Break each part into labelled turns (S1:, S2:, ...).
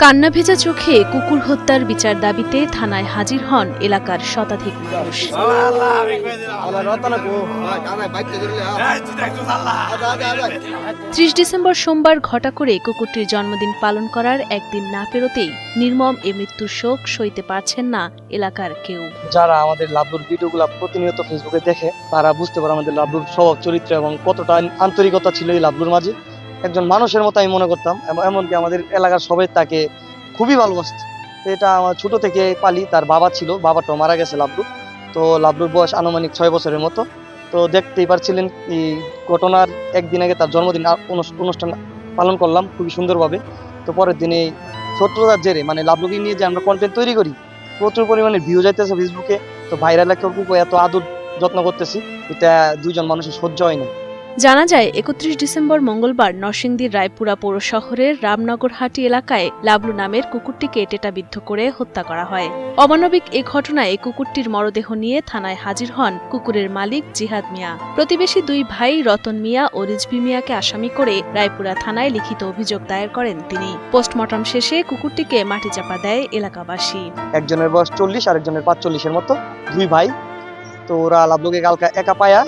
S1: কান্না ভেজা চোখে কুকুর হত্যার বিচার দাবিতে থানায় হাজির হন এলাকার শতাধিক মানুষ। ৩০ ডিসেম্বর সোমবার ঘটা করে কুকুরটির জন্মদিন পালন করার একদিন না পেরোতেই নির্মম এ মৃত্যুর শোক সইতে পারছেন না এলাকার কেউ।
S2: যারা আমাদের লাবলুর ভিডিওগুলো প্রতিনিয়ত ফেসবুকে দেখে তারা বুঝতে পারে আমাদের লাবলুর স্বভাব চরিত্র এবং কতটা আন্তরিকতা ছিল এই লাবলুর মাঝে। একজন মানুষের মতো আমি মনে করতাম, এমনকি আমাদের এলাকার সবাই তাকে খুবই ভালোবাসত। তো এটা আমার ছোট থেকে পালি। তার বাবা ছিল, বাবাটাও মারা গেছে লাবলু। তো লাবলুর বয়স আনুমানিক 6 বছরের মতো। তো দেখতেই পারছিলেন এই ঘটনার একদিন আগে তার জন্মদিন অনুষ্ঠান পালন করলাম খুবই সুন্দরভাবে। তো পরের দিনে শত্রুতার জেরে মানে লাবলুকে নিয়ে যে আমরা কন্টেন্ট তৈরি করি, প্রচুর পরিমাণে ভিউ যাইতেছে ফেসবুকে। তো ভাইরাল একটা কুকুর এত আদর যত্ন করতেছি, এটা দুইজন মানুষের সহ্য হয় না।
S1: জানা যায় ৩১ ডিসেম্বর মঙ্গলবার নরসিংদীর রায়পুরা পৌর শহরের রামনগরহাটি এলাকায় লাবলু নামের কুকুরটিকে টেটাবিদ্ধ করে হত্যা করা হয়। অমানবিক এ ঘটনায় কুকুরটির মরদেহ নিয়ে থানায় হাজির হন কুকুরের মালিক জিহাদ মিয়া। প্রতিবেশী দুই ভাই রতন মিয়া ও রিজভী মিয়াকে আসামি করে রায়পুরা থানায় লিখিত অভিযোগ দায়ের করেন তিনি। পোস্টমর্টম শেষে কুকুরটিকে মাটি চাপা দেয় এলাকাবাসী।
S2: একজনের বয়স 40 আর একজনের 45-এর মতো, দুই ভাই। তো ওরা লাবলুকে কালকা একা পায়া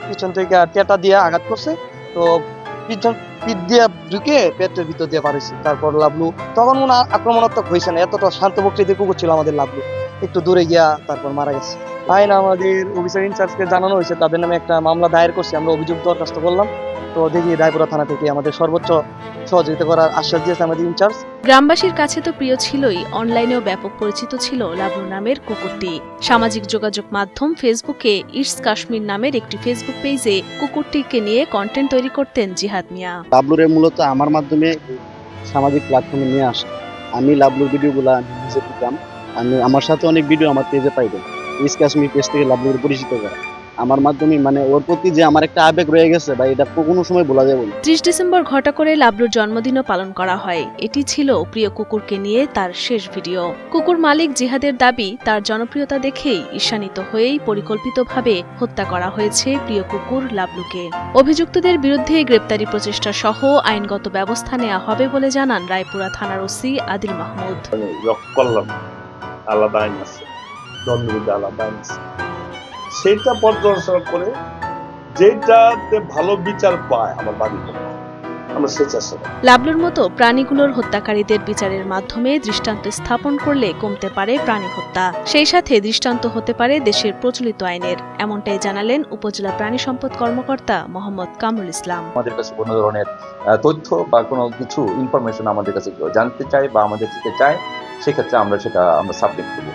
S2: পিছন থেকে টেটা দিয়ে আঘাত করছে। তো পিঠ দিয়ে ঢুকে পেটের ভিতর দিয়ে পারেছে। তারপর লাবলু তখন মনে আক্রমণাত্মক হয়েছে না, এতটা শান্ত প্রকৃতির কুকুর ছিল আমাদের লাবলু। একটু দূরে গিয়া তারপর মারা গেছে। আইন আমাদের অফিসার ইনচার্জকে জানানো হয়েছে, তাদের নামে একটা মামলা দায়ের করছে। আমরা অভিযোগ দরখাস্ত করলাম। তো দেখি রায়পুরা থানা থেকে আমাদের সর্বোচ্চ সহযোগিতা করার আশ্বাস দিয়েছে আমাদের ইনচার্জ।
S1: গ্রামবাসীর কাছে তো প্রিয় ছিলই, অনলাইনেও ব্যাপক পরিচিত ছিল লাবলু নামের কুকুরটি। সামাজিক যোগাযোগ মাধ্যম ফেসবুকে ইটস কাশ্মীর নামের একটি ফেসবুক পেজে কুকুরটিকে নিয়ে কন্টেন্ট তৈরি করতেন জিহাদ মিয়া।
S3: লাবলুরে মূলত আমার মাধ্যমে সামাজিক প্ল্যাটফর্মে নিয়ে আসে। আমি লাবলুর ভিডিওগুলো নিজে দিতাম। আমার সাথে অনেক ভিডিও আমার পেজে পাইবেন। ইটস কাশ্মীর পেজ থেকে লাবলুর পরিচিত করা আমার মাধ্যমে, মানে ওর প্রতি যে আমার একটা আবেগ রয়ে গেছে বা এটা কোনো সময় বলা যাবে না।
S1: ৩০ ডিসেম্বর ঘটা করে লাবলুর জন্মদিনও পালন করা হয়। এটি ছিল প্রিয় কুকুরকে নিয়ে তার শেষ ভিডিও। কুকুর মালিক জিহাদের দাবি, তার জনপ্রিয়তা দেখেই ঈর্ষান্বিত হয়েই পরিকল্পিতভাবে হত্যা করা হয়েছে প্রিয় কুকুর লাবলুকে। অভিযুক্তদের বিরুদ্ধে গ্রেপ্তারি প্রচেষ্টা সহ আইনগত ব্যবস্থা নেওয়া হবে বলে জানান রায়পুরা থানার ওসি আদিল মাহমুদ।
S4: আলাদা আইন আছে, দণ্ডবিধি আলাদা আইন আছে, সেটা পর্যালোচনা করে যেটাতে ভালো বিচার পায় আমার বাড়ি আমরা সে চেষ্টা করি।
S1: লাবলুর মতো প্রাণীগুলোর হত্যাকারীদের বিচারের মাধ্যমে দৃষ্টান্ত স্থাপন করলে কমতে পারে প্রাণী হত্যা, সেই সাথে দৃষ্টান্ত হতে পারে দেশের প্রচলিত আইনের। এমনটাই জানালেন উপজেলা প্রাণী সম্পদ কর্মকর্তা মোহাম্মদ কামরুল ইসলাম।
S5: আমাদের কাছে কোনো ধরনের তথ্য বা কোনো কিছু ইনফরমেশন আমাদের কাছে জানতে চায় বা আমাদের থেকে চায়, সেক্ষেত্রে আমরা সেটা সাবমিট করব।